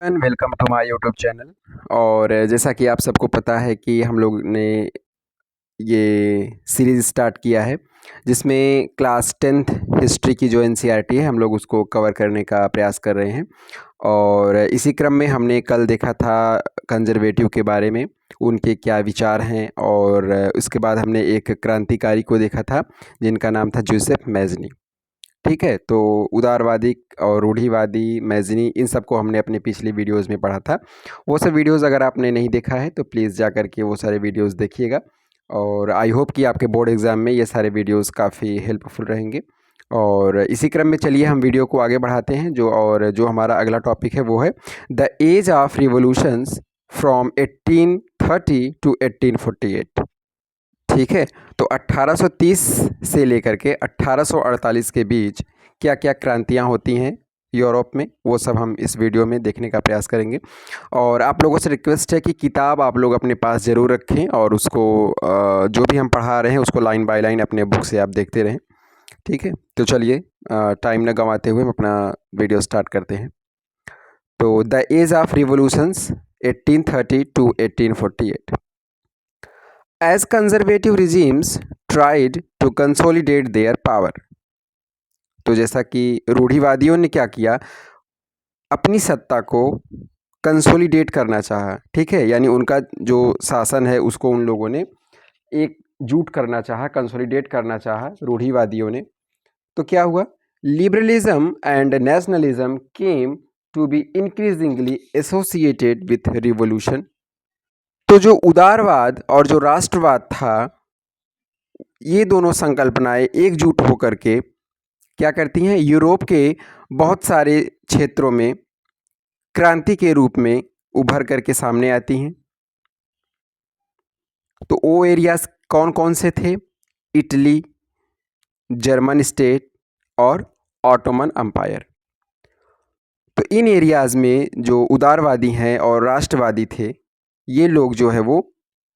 And welcome to my YouTube channel. और जैसा कि आप सबको पता है कि हम लोग ने ये सीरीज़ स्टार्ट किया है जिसमें क्लास 10th हिस्ट्री की जो एनसीईआरटी है हम लोग उसको कवर करने का प्रयास कर रहे हैं। और इसी क्रम में हमने कल देखा था कंजर्वेटिव के बारे में, उनके क्या विचार हैं। और उसके बाद हमने एक क्रांतिकारी को देखा था जिनका नाम था जोसेफ मैज़नी। ठीक है, तो उदारवादी और रूढ़िवादी, मैज़नी, इन सब को हमने अपने पिछली वीडियोज़ में पढ़ा था। वो सब वीडियोज़ अगर आपने नहीं देखा है तो प्लीज़ जा कर के वो सारे वीडियोज़ देखिएगा। और आई होप कि आपके बोर्ड एग्ज़ाम में ये सारे वीडियोज़ काफ़ी हेल्पफुल रहेंगे। और इसी क्रम में चलिए हम वीडियो को आगे बढ़ाते हैं। जो हमारा अगला टॉपिक है वो है the age of revolutions from 1830 to 1848। ठीक है, तो 1830 से लेकर के 1848 के बीच क्या क्या क्रांतियाँ होती हैं यूरोप में, वो सब हम इस वीडियो में देखने का प्रयास करेंगे। और आप लोगों से रिक्वेस्ट है कि किताब आप लोग अपने पास ज़रूर रखें और उसको जो भी हम पढ़ा रहे हैं उसको लाइन बाय लाइन अपने बुक से आप देखते रहें। ठीक है, तो चलिए टाइम न गंवाते हुए हम अपना वीडियो स्टार्ट करते हैं। तो the age of revolutions 1830 to 1848। As conservative regimes tried to consolidate their power। तो जैसा कि रूढ़िवादियों ने क्या किया, अपनी सत्ता को कंसोलिडेट करना चाहा। ठीक है, यानी उनका जो शासन है उसको उन लोगों ने एकजुट करना चाहा, कंसोलिडेट करना चाहा रूढ़िवादियों ने। तो क्या हुआ, liberalism and nationalism came to be increasingly associated with revolution. तो जो उदारवाद और जो राष्ट्रवाद था, ये दोनों संकल्पनाएं एकजुट होकर के क्या करती हैं, यूरोप के बहुत सारे क्षेत्रों में क्रांति के रूप में उभर करके सामने आती हैं। तो वो एरियाज कौन कौन से थे, इटली, जर्मन स्टेट और ऑटोमन अम्पायर। तो इन एरियाज़ में जो उदारवादी हैं और राष्ट्रवादी थे, ये लोग जो है वो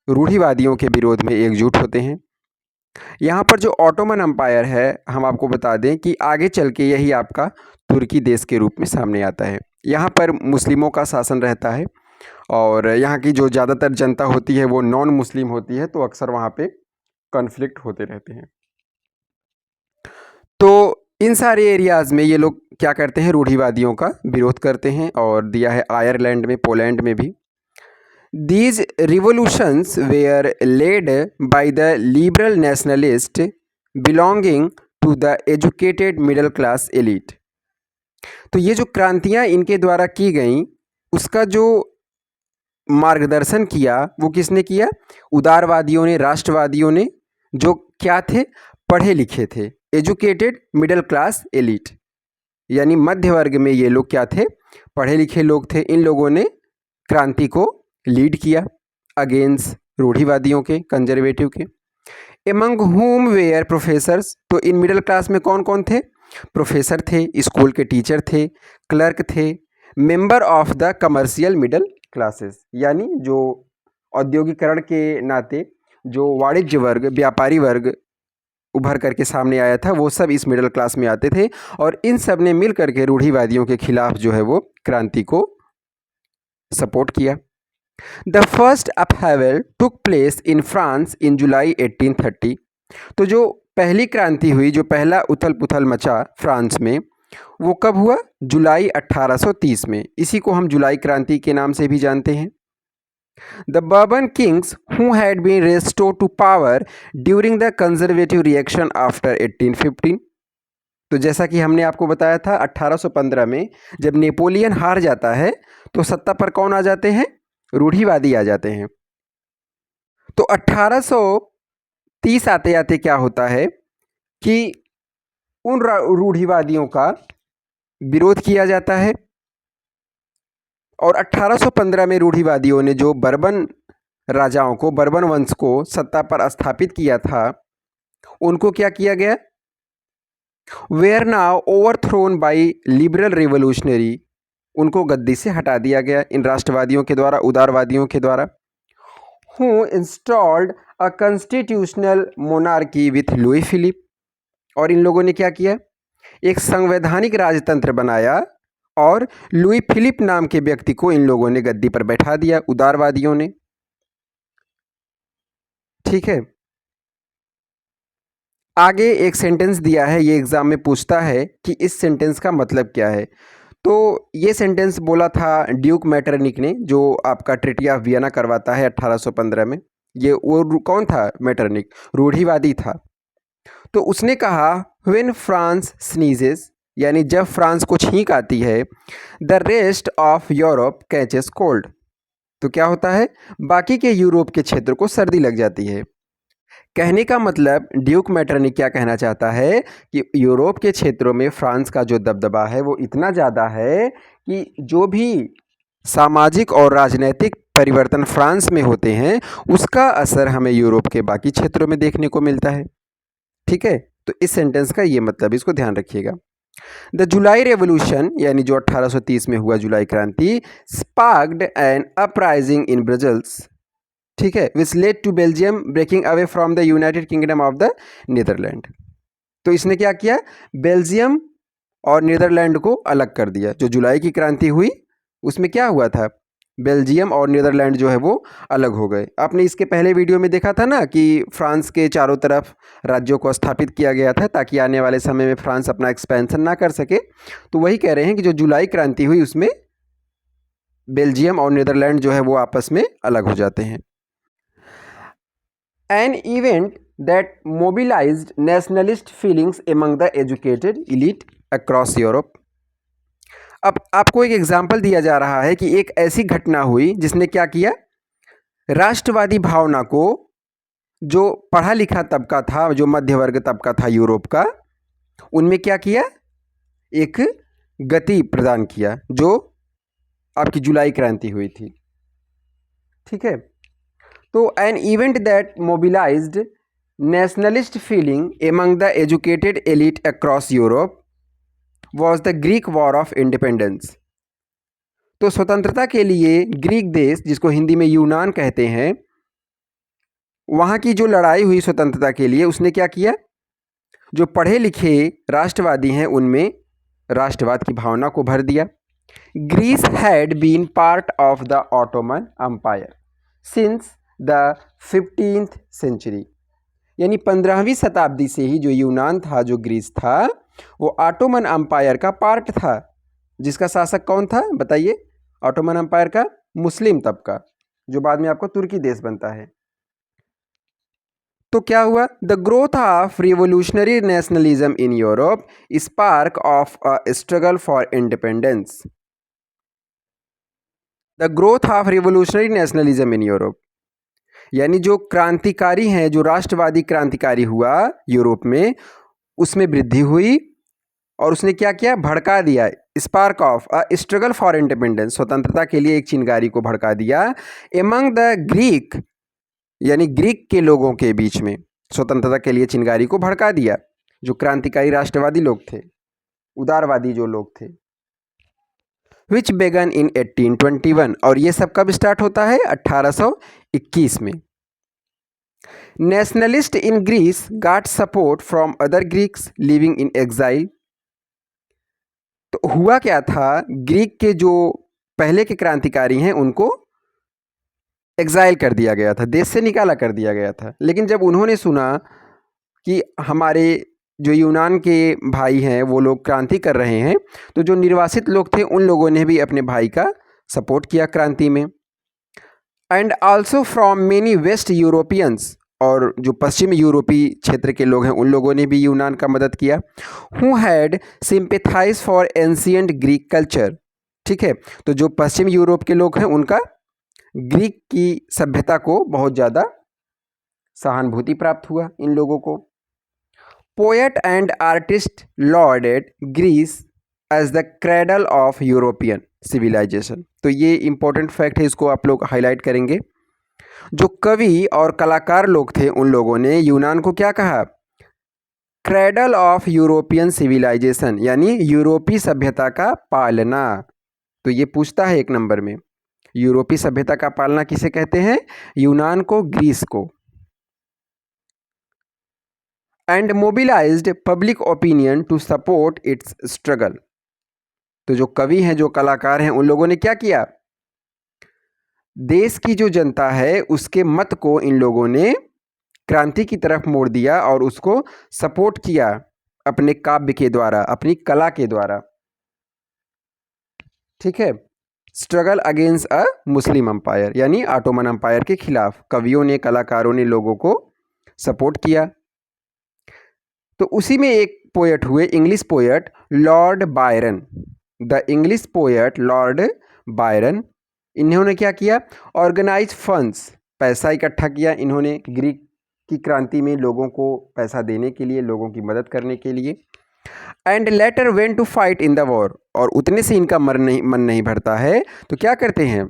रूढ़िवादियों के विरोध में एकजुट होते हैं। यहाँ पर जो ऑटोमन अम्पायर है, हम आपको बता दें कि आगे चल के यही आपका तुर्की देश के रूप में सामने आता है। यहाँ पर मुस्लिमों का शासन रहता है और यहाँ की जो ज़्यादातर जनता होती है वो नॉन मुस्लिम होती है, तो अक्सर वहाँ पे कॉन्फ्लिक्ट होते रहते हैं। तो इन सारे एरियाज़ में ये लोग क्या करते हैं, रूढ़िवादियों का विरोध करते हैं। और दिया है आयरलैंड में, पोलैंड में भी। These revolutions were led by the liberal nationalists belonging to the educated middle class elite। तो ये जो क्रांतियाँ इनके द्वारा की गईं, उसका जो मार्गदर्शन किया वो किसने किया, उदारवादियों ने, राष्ट्रवादियों ने, जो क्या थे, पढ़े लिखे थे, एजुकेटेड मिडिल क्लास एलिट, यानी मध्य वर्ग में ये लोग क्या थे, पढ़े लिखे लोग थे। इन लोगों ने क्रांति को लीड किया अगेंस्ट रूढ़िवादियों के, कंजर्वेटिव के। एमंग हुम वेयर प्रोफेसर्स। तो इन मिडिल क्लास में कौन कौन थे, प्रोफेसर थे, स्कूल के टीचर थे, क्लर्क थे, member of the commercial middle classes, यानी जो औद्योगिकरण के नाते जो वाणिज्य वर्ग, व्यापारी वर्ग उभर करके सामने आया था, वो सब इस मिडिल क्लास में आते थे। और इन सब ने मिल करके रूढ़िवादियों के खिलाफ जो है वो क्रांति को सपोर्ट किया। The first upheaval took place in France in July 1830। तो जो पहली क्रांति हुई, जो पहला उथल पुथल मचा फ्रांस में, वो कब हुआ, जुलाई 1830 में। इसी को हम जुलाई क्रांति के नाम से भी जानते हैं। The Bourbon kings who had been restored to power during the conservative reaction after 1815। तो जैसा कि हमने आपको बताया था 1815 में जब नेपोलियन हार जाता है तो सत्ता पर कौन आ जाते हैं, रूढ़िवादी आ जाते हैं। तो 1830 आते आते क्या होता है कि उन रूढ़िवादियों का विरोध किया जाता है। और 1815 में रूढ़िवादियों ने जो बर्बन राजाओं को, बर्बन वंश को सत्ता पर स्थापित किया था, उनको क्या किया गया, were now overthrown by liberal revolutionary. उनको गद्दी से हटा दिया गया इन राष्ट्रवादियों के द्वारा, उदारवादियों के द्वारा। Who installed a constitutional monarchy with Louis Philippe. और इन लोगों ने क्या किया, एक संवैधानिक राजतंत्र बनाया और लुई फिलिप नाम के व्यक्ति को इन लोगों ने गद्दी पर बैठा दिया, उदारवादियों ने। ठीक है, आगे एक सेंटेंस दिया है, ये एग्जाम में पूछता है कि इस सेंटेंस का मतलब क्या है। तो ये सेंटेंस बोला था ड्यूक मैटरनिक ने, जो आपका ट्रीटी ऑफ वियना करवाता है 1815 में। ये वो कौन था? मैटरनिक, रूढ़िवादी था। तो उसने कहा व्हेन फ्रांस स्नीजेस, यानी जब फ्रांस को छींक आती है, the rest of Europe catches cold. तो क्या होता है? बाकी के यूरोप के क्षेत्र को सर्दी लग जाती है। कहने का मतलब ड्यूक मैटरनिक क्या कहना चाहता है कि यूरोप के क्षेत्रों में फ्रांस का जो दबदबा है वो इतना ज़्यादा है कि जो भी सामाजिक और राजनैतिक परिवर्तन फ्रांस में होते हैं उसका असर हमें यूरोप के बाकी क्षेत्रों में देखने को मिलता है। ठीक है, तो इस सेंटेंस का ये मतलब, इसको ध्यान रखिएगा। द जुलाई रेवोल्यूशन, यानी जो 1830 में हुआ जुलाई क्रांति, sparked an uprising in Brussels. ठीक है, which led to Belgium breaking away from the United Kingdom of the Netherlands. तो इसने क्या किया? बेल्जियम और नीदरलैंड को अलग कर दिया। जो जुलाई की क्रांति हुई उसमें क्या हुआ था? बेल्जियम और नीदरलैंड जो है वो अलग हो गए। आपने इसके पहले वीडियो में देखा था ना कि फ्रांस के चारों तरफ राज्यों को स्थापित किया गया था ताकि आने वाले समय में फ्रांस अपना एक्सपेंशन ना कर सके। तो वही कह रहे हैं कि जो जुलाई क्रांति हुई उसमें बेल्जियम और नीदरलैंड जो है वो आपस में अलग हो जाते हैं। An event that mobilized nationalist feelings among the educated elite across Europe। अब आपको एक एग्जाम्पल दिया जा रहा है कि एक ऐसी घटना हुई जिसने क्या किया? राष्ट्रवादी भावना को, जो पढ़ा लिखा तबका था, जो मध्य वर्ग तबका था यूरोप का, उनमें क्या किया? एक गति प्रदान किया, जो आपकी जुलाई क्रांति हुई थी। ठीक है, तो an event that mobilised nationalist feeling among the educated elite across Europe was the Greek war of independence. तो स्वतंत्रता के लिए ग्रीक देश, जिसको हिंदी में यूनान कहते हैं, वहाँ की जो लड़ाई हुई स्वतंत्रता के लिए, उसने क्या किया? जो पढ़े लिखे राष्ट्रवादी हैं उनमें राष्ट्रवाद की भावना को भर दिया। Greece had been part of the Ottoman Empire since the 15th century, यानी 15वीं शताब्दी से ही जो यूनान था, जो ग्रीस था, वो ऑटोमन एम्पायर का पार्ट था। जिसका शासक कौन था बताइए? ऑटोमन एम्पायर का मुस्लिम तबका, जो बाद में आपको तुर्की देश बनता है। तो क्या हुआ? The growth of revolutionary nationalism in Europe, spark of a struggle for independence. The growth of revolutionary nationalism in Europe, यानी जो क्रांतिकारी हैं, जो राष्ट्रवादी क्रांतिकारी हुआ यूरोप में, उसमें वृद्धि हुई और उसने क्या किया? भड़का दिया। Spark of a struggle for independence, स्वतंत्रता के लिए एक चिंगारी को भड़का दिया। एमंग द ग्रीक, यानी ग्रीक के लोगों के बीच में स्वतंत्रता के लिए चिंगारी को भड़का दिया, जो क्रांतिकारी राष्ट्रवादी लोग थे, उदारवादी जो लोग थे। विच बेगन इन 1821, और ये सब कब स्टार्ट होता है? 1821 में। Nationalist in Greece got support from other Greeks living in exile. तो हुआ क्या था? ग्रीक के जो पहले के क्रांतिकारी हैं उनको एग्जाइल कर दिया गया था, देश से निकाला कर दिया गया था। लेकिन जब उन्होंने सुना कि हमारे जो यूनान के भाई हैं वो लोग क्रांति कर रहे हैं, तो जो निर्वासित लोग थे उन लोगों ने भी अपने भाई का सपोर्ट किया क्रांति में। And also from many west Europeans, और जो पश्चिम यूरोपीय क्षेत्र के लोग हैं उन लोगों ने भी यूनान का मदद किया। Who had sympathise for ancient Greek culture. ठीक है, तो जो पश्चिम यूरोप के लोग हैं उनका ग्रीक की सभ्यता को बहुत ज़्यादा सहानुभूति प्राप्त हुआ इन लोगों को। Poet and artist lauded Greece as the cradle of European civilisation. तो ये इंपॉर्टेंट फैक्ट है, इसको आप लोग हाईलाइट करेंगे। जो कवि और कलाकार लोग थे उन लोगों ने यूनान को क्या कहा? क्रेडल ऑफ यूरोपियन सिविलाइजेशन, यानी यूरोपीय सभ्यता का पालना। तो ये पूछता है एक नंबर में, यूरोपीय सभ्यता का पालना किसे कहते हैं? यूनान को, ग्रीस को। And mobilised public opinion to support its struggle. तो जो कवि हैं, जो कलाकार हैं, उन लोगों ने क्या किया, देश की जो जनता है उसके मत को इन लोगों ने क्रांति की तरफ मोड़ दिया और उसको सपोर्ट किया अपने काव्य के द्वारा, अपनी कला के द्वारा। ठीक है, struggle against a Muslim umpire, यानी ऑटोमन अंपायर के खिलाफ कवियों ने, कलाकारों ने लोगों को सपोर्ट किया। तो उसी में एक पोएट हुए, English poet Lord Byron. The English poet Lord Byron, इन्होंने क्या किया, ऑर्गेनाइज फंड्स, पैसा इकट्ठा किया इन्होंने ग्रीक की क्रांति में लोगों को पैसा देने के लिए, लोगों की मदद करने के लिए। And later went to fight in the war, और उतने से इनका मन नहीं भरता है तो क्या करते हैं,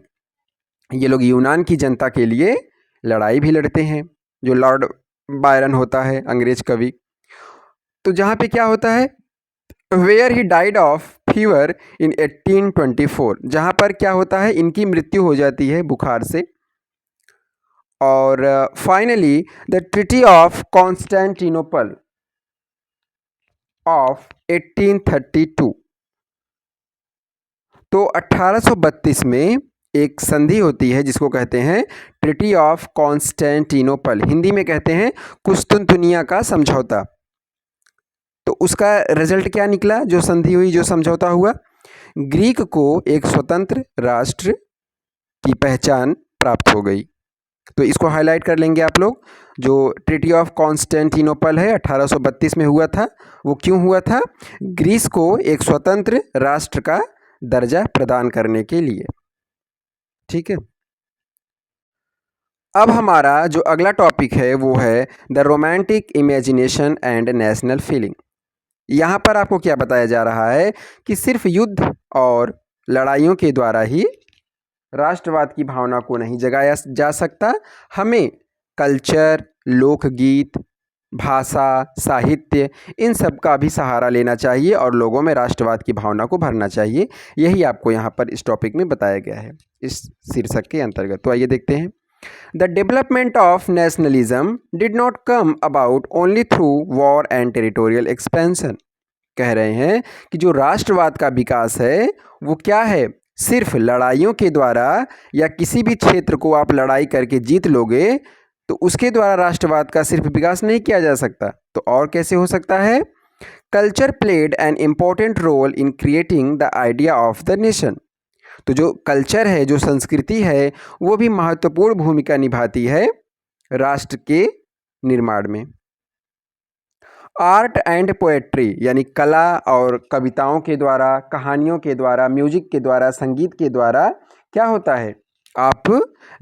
ये लोग यूनान की जनता के लिए लड़ाई भी लड़ते हैं। जो लॉर्ड बायरन होता है अंग्रेज कवि, तो जहाँ पे क्या होता है, where he died of fever in 1824, जहाँ पर क्या होता है, इनकी मृत्यु हो जाती है बुखार से। और finally the treaty of Constantinople of 1832, तो 1832 में एक संधि होती है जिसको कहते हैं ट्रीटी ऑफ कॉन्स्टेंटिनोपल, हिंदी में कहते हैं कुस्तुनतुनिया का समझौता। तो उसका रिजल्ट क्या निकला, जो संधि हुई, जो समझौता हुआ, ग्रीक को एक स्वतंत्र राष्ट्र की पहचान प्राप्त हो गई। तो इसको हाईलाइट कर लेंगे आप लोग। जो ट्रीटी ऑफ कॉन्स्टेंटिनोपल है 1832 में हुआ था, वो क्यों हुआ था, ग्रीस को एक स्वतंत्र राष्ट्र का दर्जा प्रदान करने के लिए। ठीक है, अब हमारा जो अगला टॉपिक है वो है the romantic imagination and national feeling. यहाँ पर आपको क्या बताया जा रहा है कि सिर्फ युद्ध और लड़ाइयों के द्वारा ही राष्ट्रवाद की भावना को नहीं जगाया जा सकता, हमें कल्चर, लोकगीत, भाषा, साहित्य, इन सब का भी सहारा लेना चाहिए और लोगों में राष्ट्रवाद की भावना को भरना चाहिए। यही आपको यहाँ पर इस टॉपिक में बताया गया है इस शीर्षक के अंतर्गत। तो आइए देखते हैं। The development of nationalism did not come about only through war and territorial expansion. कह रहे हैं कि जो राष्ट्रवाद का विकास है वो क्या है, सिर्फ लड़ाइयों के द्वारा, या किसी भी क्षेत्र को आप लड़ाई करके जीत लोगे तो उसके द्वारा राष्ट्रवाद का सिर्फ विकास नहीं किया जा सकता। तो और कैसे हो सकता है, culture played an important role in creating the idea of the nation. तो जो कल्चर है, जो संस्कृति है, वो भी महत्वपूर्ण भूमिका निभाती है राष्ट्र के निर्माण में। आर्ट एंड पोएट्री, यानी कला और कविताओं के द्वारा, कहानियों के द्वारा, म्यूजिक के द्वारा, संगीत के द्वारा क्या होता है, आप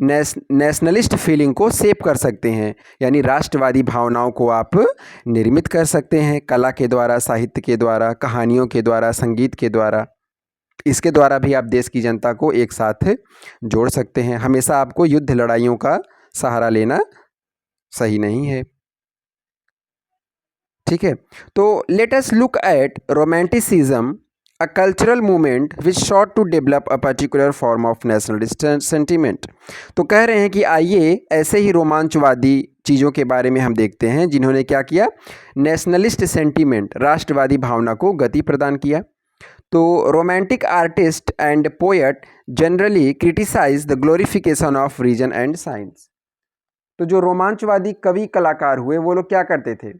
नेशनलिस्ट फीलिंग को सेव कर सकते हैं, यानी राष्ट्रवादी भावनाओं को आप निर्मित कर सकते हैं कला के द्वारा, साहित्य के द्वारा, कहानियों के द्वारा, संगीत के द्वारा। इसके द्वारा भी आप देश की जनता को एक साथ जोड़ सकते हैं। हमेशा आपको युद्ध लड़ाइयों का सहारा लेना सही नहीं है। ठीक है, तो let us look at romanticism, a cultural movement which sought to develop a particular form of nationalist sentiment. तो कह रहे हैं कि आइए ऐसे ही रोमांचवादी चीज़ों के बारे में हम देखते हैं जिन्होंने क्या किया, नेशनलिस्ट सेंटिमेंट, राष्ट्रवादी भावना को गति प्रदान किया। तो romantic artist and poet generally criticise the glorification of reason and science. तो जो रोमांचवादी कवि कलाकार हुए वो लोग क्या करते थे,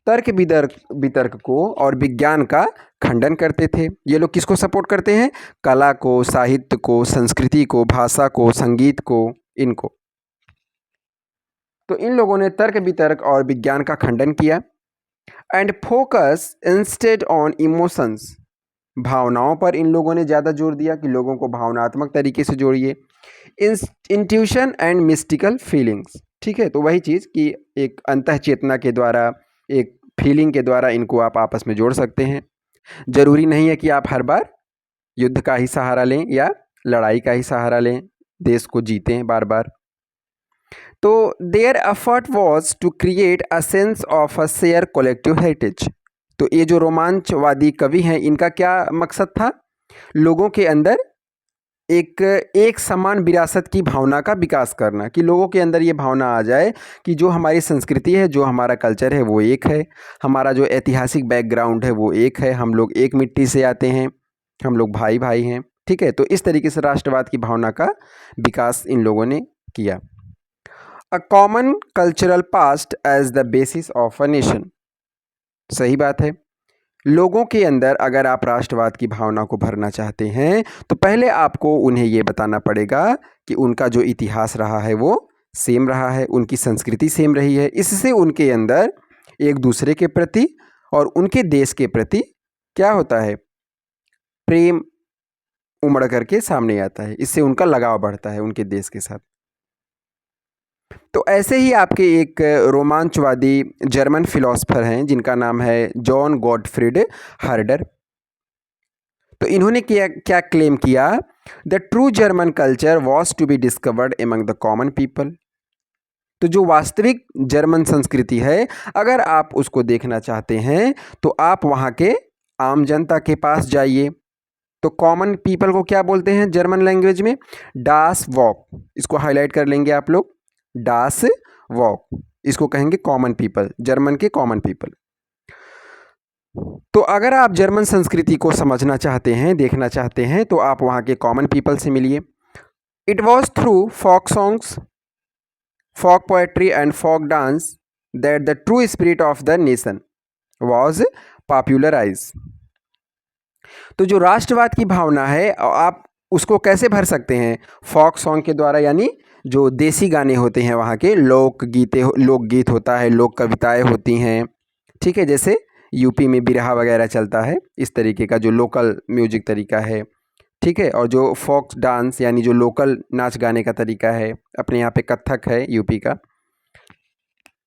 तर्क वितर्क को और विज्ञान का खंडन करते थे। ये लोग किसको सपोर्ट करते हैं, कला को, साहित्य को, संस्कृति को, भाषा को, संगीत को, इनको। तो इन लोगों ने तर्क वितर्क और विज्ञान का खंडन किया। And focus instead on emotions, भावनाओं पर इन लोगों ने ज़्यादा जोर दिया कि लोगों को भावनात्मक तरीके से जोड़िए। इंट्यूशन एंड मिस्टिकल फीलिंग्स, ठीक है, तो वही चीज़ कि एक अंतः चेतना के द्वारा, एक फीलिंग के द्वारा इनको आप आपस में जोड़ सकते हैं। ज़रूरी नहीं है कि आप हर बार युद्ध का ही सहारा लें या लड़ाई का ही सहारा लें, देश को जीतें बार बार। तो their effort was to create a sense of a share collective heritage. तो ये जो रोमांचवादी कवि हैं इनका क्या मकसद था, लोगों के अंदर एक समान विरासत की भावना का विकास करना, कि लोगों के अंदर ये भावना आ जाए कि जो हमारी संस्कृति है, जो हमारा कल्चर है वो एक है, हमारा जो ऐतिहासिक बैकग्राउंड है वो एक है, हम लोग एक मिट्टी से आते हैं, हम लोग भाई भाई हैं, ठीक है। तो इस तरीके से राष्ट्रवाद की भावना का विकास इन लोगों ने किया। A common cultural past as the basis of a nation. सही बात है। लोगों के अंदर अगर आप राष्ट्रवाद की भावना को भरना चाहते हैं तो पहले आपको उन्हें ये बताना पड़ेगा कि उनका जो इतिहास रहा है वो सेम रहा है, उनकी संस्कृति सेम रही है। इससे उनके अंदर एक दूसरे के प्रति और उनके देश के प्रति क्या होता है, प्रेम उमड़ करके सामने आता है। इससे उनका लगाव बढ़ता है उनके देश के साथ। तो ऐसे ही आपके एक रोमांचवादी जर्मन फिलोसफर हैं जिनका नाम है जॉन गॉटफ्रीड हर्डर। तो इन्होंने क्या क्या क्लेम किया, the true German culture was to be discovered among the common people. तो जो वास्तविक जर्मन संस्कृति है, अगर आप उसको देखना चाहते हैं तो आप वहाँ के आम जनता के पास जाइए। तो कॉमन पीपल को क्या बोलते हैं जर्मन लैंग्वेज में, डास वॉक। इसको हाईलाइट कर लेंगे आप लोग, डास वॉक, इसको कहेंगे कॉमन पीपल, जर्मन के कॉमन पीपल। तो अगर आप जर्मन संस्कृति को समझना चाहते हैं, देखना चाहते हैं, तो आप वहाँ के कॉमन पीपल से मिलिए। It was through folk songs, folk poetry and folk dance that the true spirit of the nation was popularise. तो जो राष्ट्रवाद की भावना है आप उसको कैसे भर सकते हैं, फोक सॉन्ग के द्वारा, यानी जो देसी गाने होते हैं वहाँ के, लोकगीत होता है, लोक कविताएँ होती हैं, ठीक है। जैसे यूपी में बिरहा वगैरह चलता है, इस तरीके का जो लोकल म्यूजिक तरीका है, ठीक है। और जो फोक डांस यानी जो लोकल नाच गाने का तरीका है, अपने यहाँ पे कथक है यूपी का।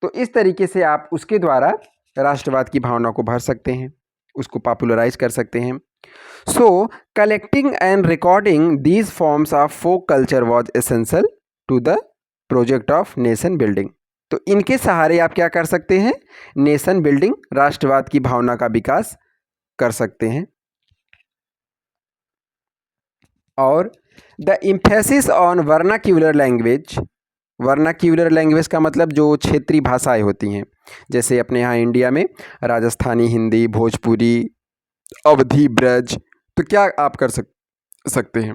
तो इस तरीके से आप उसके द्वारा राष्ट्रवाद की भावना को भर सकते हैं, उसको पॉपुलराइज कर सकते हैं। So collecting and recording these forms of folk culture was essential to the project of nation building. तो इनके सहारे आप क्या कर सकते हैं, नेशन बिल्डिंग, राष्ट्रवाद की भावना का विकास कर सकते हैं। और the emphasis on vernacular language, vernacular language का मतलब जो क्षेत्रीय भाषाएं होती हैं, जैसे अपने यहाँ इंडिया में राजस्थानी हिंदी, भोजपुरी, अवधी, ब्रज। तो क्या आप कर सकते हैं,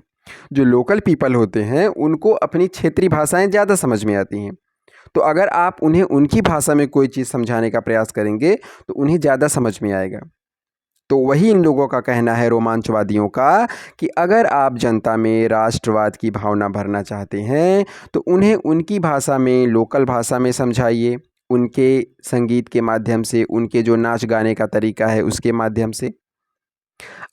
जो लोकल पीपल होते हैं उनको अपनी क्षेत्रीय भाषाएं ज़्यादा समझ में आती हैं। तो अगर आप उन्हें उनकी भाषा में कोई चीज़ समझाने का प्रयास करेंगे तो उन्हें ज़्यादा समझ में आएगा। तो वही इन लोगों का कहना है, रोमांचवादियों का, कि अगर आप जनता में राष्ट्रवाद की भावना भरना चाहते हैं तो उन्हें उनकी भाषा में, लोकल भाषा में समझाइए, उनके संगीत के माध्यम से, उनके जो नाच गाने का तरीका है उसके माध्यम से।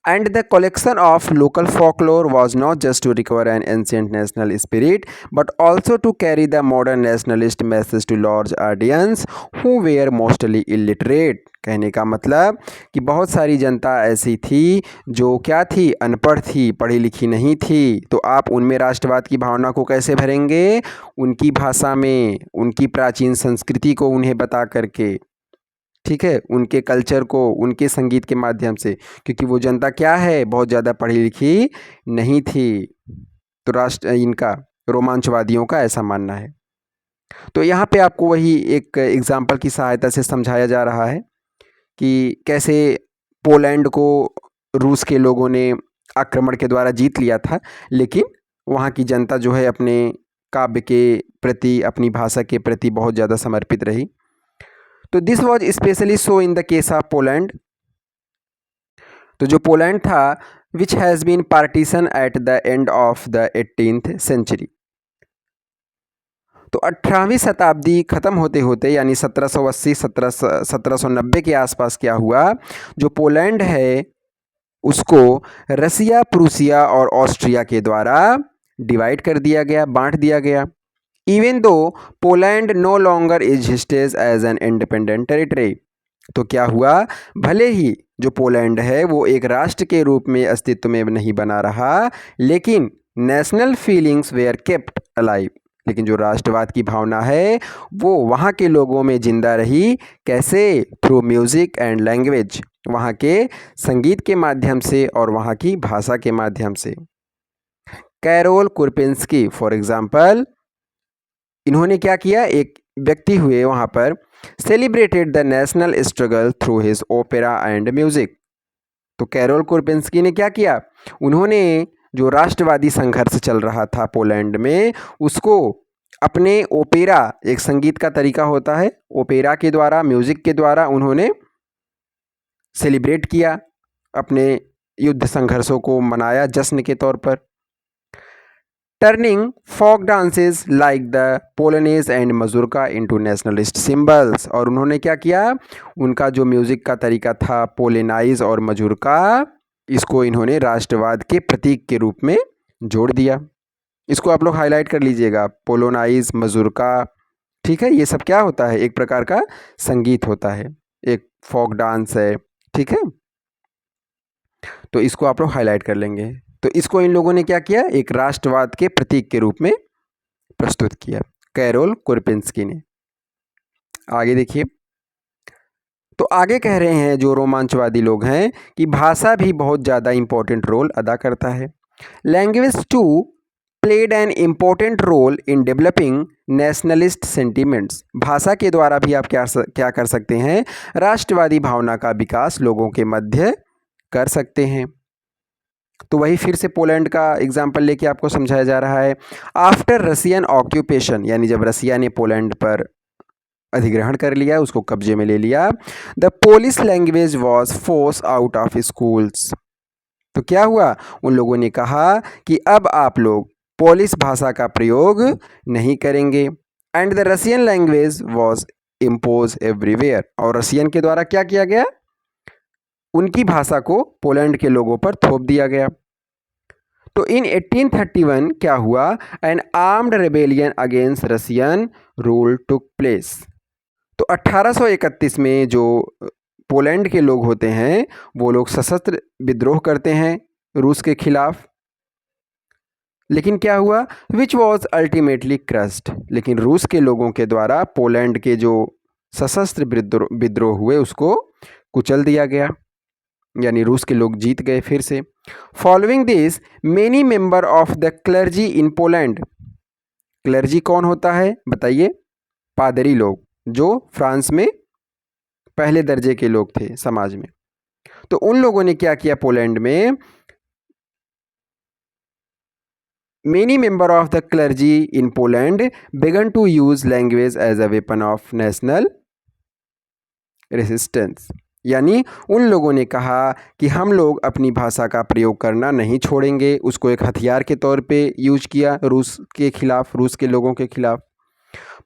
And the collection of local folklore was not just to recover an ancient national spirit, but also to carry the modern nationalist message to large audience who were mostly illiterate। कहने का मतलब कि बहुत सारी जनता ऐसी थी जो क्या थी, अनपढ़ थी, पढ़ी लिखी नहीं थी। तो आप उनमें राष्ट्रवाद की भावना को कैसे भरेंगे, उनकी भाषा में, उनकी प्राचीन संस्कृति को उन्हें बता करके, ठीक है, उनके कल्चर को, उनके संगीत के माध्यम से, क्योंकि वो जनता क्या है, बहुत ज़्यादा पढ़ी लिखी नहीं थी। तो इनका, रोमांचवादियों का ऐसा मानना है। तो यहाँ पे आपको वही एक एग्जाम्पल की सहायता से समझाया जा रहा है कि कैसे पोलैंड को रूस के लोगों ने आक्रमण के द्वारा जीत लिया था, लेकिन वहाँ की जनता जो है अपने काव्य के प्रति, अपनी भाषा के प्रति बहुत ज़्यादा समर्पित रही। तो this was specially so in the case of Poland. तो जो पोलैंड था, which has been partition at the end of the 18th century. तो 18वीं शताब्दी ख़त्म होते होते, यानी 1780 1790 के आसपास क्या हुआ, जो पोलैंड है उसको रसिया, प्रूसिया और ऑस्ट्रिया के द्वारा डिवाइड कर दिया गया, बांट दिया गया। Even though Poland no longer is hostage as an independent territory. तो क्या हुआ, भले ही जो पोलैंड है वो एक राष्ट्र के रूप में अस्तित्व में नहीं बना रहा, लेकिन national feelings were kept alive. लेकिन जो राष्ट्रवाद की भावना है वो वहाँ के लोगों में जिंदा रही। कैसे, थ्रू म्यूज़िक एंड लैंग्वेज, वहाँ के संगीत के माध्यम से और वहाँ की भाषा के माध्यम से। कैरोल कुरपिंस्की फॉर एग्जाम्पल, इन्होंने क्या किया, एक व्यक्ति हुए वहाँ पर, celebrated the national struggle through his opera and music. तो कैरोल कोरपेंस्की ने क्या किया, उन्होंने जो राष्ट्रवादी संघर्ष चल रहा था पोलैंड में, उसको अपने ओपेरा, एक संगीत का तरीका होता है, ओपेरा के द्वारा, म्यूज़िक के द्वारा उन्होंने सेलिब्रेट किया, अपने युद्ध संघर्षों को मनाया जश्न के तौर पर। Turning folk dances like the polonaise and mazurka into nationalist symbols, और उन्होंने क्या किया, उनका जो म्यूज़िक का तरीका था पोलेनाइज और मजूरका, इसको इन्होंने राष्ट्रवाद के प्रतीक के रूप में जोड़ दिया। इसको आप लोग हाईलाइट कर लीजिएगा, पोलोनाइज, मजूरका, ठीक है, ये सब क्या होता है, एक प्रकार का संगीत होता है, एक फोक डांस है, ठीक है, तो इसको आप लोग हाईलाइट कर लेंगे। तो इसको इन लोगों ने क्या किया, एक राष्ट्रवाद के प्रतीक के रूप में प्रस्तुत किया, कैरोल कोरपेंस्की ने। आगे देखिए, तो आगे कह रहे हैं जो रोमांचवादी लोग हैं कि भाषा भी बहुत ज़्यादा इम्पोर्टेंट रोल अदा करता है। Language too played an important role in developing nationalist sentiments, भाषा के द्वारा भी आप क्या कर सकते हैं, राष्ट्रवादी भावना का विकास लोगों के मध्य कर सकते हैं। तो वही फिर से पोलैंड का एग्जाम्पल लेके आपको समझाया जा रहा है। आफ्टर रशियन ऑक्यूपेशन, यानी जब रसिया ने पोलैंड पर अधिग्रहण कर लिया, उसको कब्जे में ले लिया, the Polish language was force out of schools. तो क्या हुआ, उन लोगों ने कहा कि अब आप लोग पोलिश भाषा का प्रयोग नहीं करेंगे, and the Russian language was impose everywhere, और रशियन के द्वारा क्या किया गया, उनकी भाषा को पोलैंड के लोगों पर थोप दिया गया। तो इन 1831 क्या हुआ, N armed rebellion against Russian rule took place. तो 1831 में जो पोलैंड के लोग होते हैं, वो लोग सशस्त्र विद्रोह करते हैं रूस के खिलाफ। लेकिन क्या हुआ, विच वॉज अल्टीमेटली क्रस्ड, लेकिन रूस के लोगों के द्वारा पोलैंड के जो सशस्त्र विद्रोह हुए उसको कुचल दिया गया, यानी रूस के लोग जीत गए फिर से। Following this many member of the clergy in Poland, clergy कौन होता है बताइए, पादरी लोग, जो फ्रांस में पहले दर्जे के लोग थे समाज में। तो उन लोगों ने क्या किया, पोलैंड में many member of the clergy in Poland began to use language as a weapon of national resistance, यानी उन लोगों ने कहा कि हम लोग अपनी भाषा का प्रयोग करना नहीं छोड़ेंगे, उसको एक हथियार के तौर पे यूज किया रूस के खिलाफ, रूस के लोगों के खिलाफ।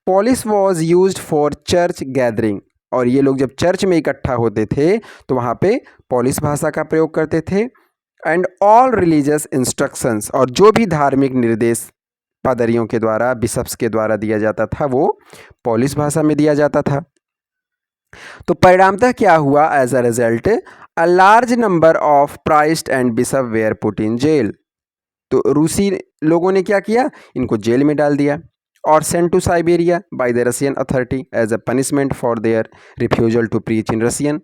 Polish was used for church gathering, और ये लोग जब चर्च में इकट्ठा होते थे तो वहाँ पे पोलिश भाषा का प्रयोग करते थे। एंड ऑल रिलीजियस इंस्ट्रक्शंस, और जो भी धार्मिक निर्देश पादरियों के द्वारा, बिशप्स के द्वारा दिया जाता था, वो पोलिश भाषा में दिया जाता था। तो परिणामतः क्या हुआ, as a result a large number of priest and bishop were put in jail. तो रूसी लोगों ने क्या किया, इनको जेल में डाल दिया, और sent to Siberia by the Russian authority as a punishment for their refusal to preach in Russian.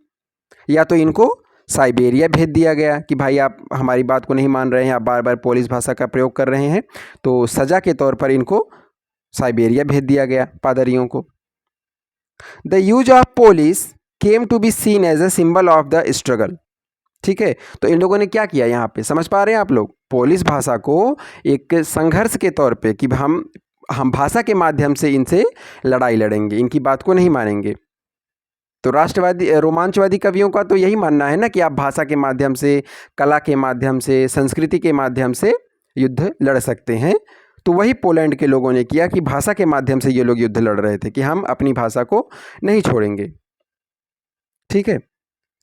या तो इनको साइबेरिया भेज दिया गया कि भाई आप हमारी बात को नहीं मान रहे हैं, आप बार बार पोलिश भाषा का प्रयोग कर रहे हैं, तो सज़ा के तौर पर इनको साइबेरिया भेज दिया गया पादरियों को। The use of Polish came to be seen as a symbol of the struggle, ठीक है। तो इन लोगों ने क्या किया, यहाँ पे समझ पा रहे हैं आप लोग, पोलिश भाषा को एक संघर्ष के तौर पे कि हम भाषा के माध्यम से इनसे लड़ाई लड़ेंगे, इनकी बात को नहीं मानेंगे। तो राष्ट्रवादी रोमांचवादी कवियों का तो यही मानना है ना कि आप भाषा के माध्यम से, कला के माध्यम से, संस्कृति के माध्यम से युद्ध लड़ सकते हैं। तो वही पोलैंड के लोगों ने किया कि भाषा के माध्यम से ये लोग युद्ध लड़ रहे थे कि हम अपनी भाषा को नहीं छोड़ेंगे, ठीक है।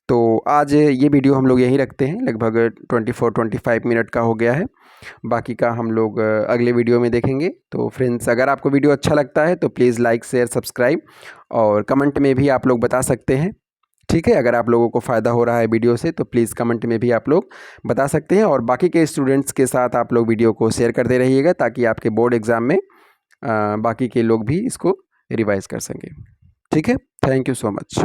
तो आज ये वीडियो हम लोग यहीं रखते हैं, लगभग 24-25 मिनट का हो गया है, बाकी का हम लोग अगले वीडियो में देखेंगे। तो फ्रेंड्स, अगर आपको वीडियो अच्छा लगता है तो प्लीज़ लाइक, शेयर, सब्सक्राइब, और कमेंट में भी आप लोग बता सकते हैं, ठीक है। अगर आप लोगों को फ़ायदा हो रहा है वीडियो से तो प्लीज़ कमेंट में भी आप लोग बता सकते हैं, और बाकी के स्टूडेंट्स के साथ आप लोग वीडियो को शेयर करते रहिएगा ताकि आपके बोर्ड एग्ज़ाम में बाकी के लोग भी इसको रिवाइज़ कर सकें, ठीक है। Thank you so much.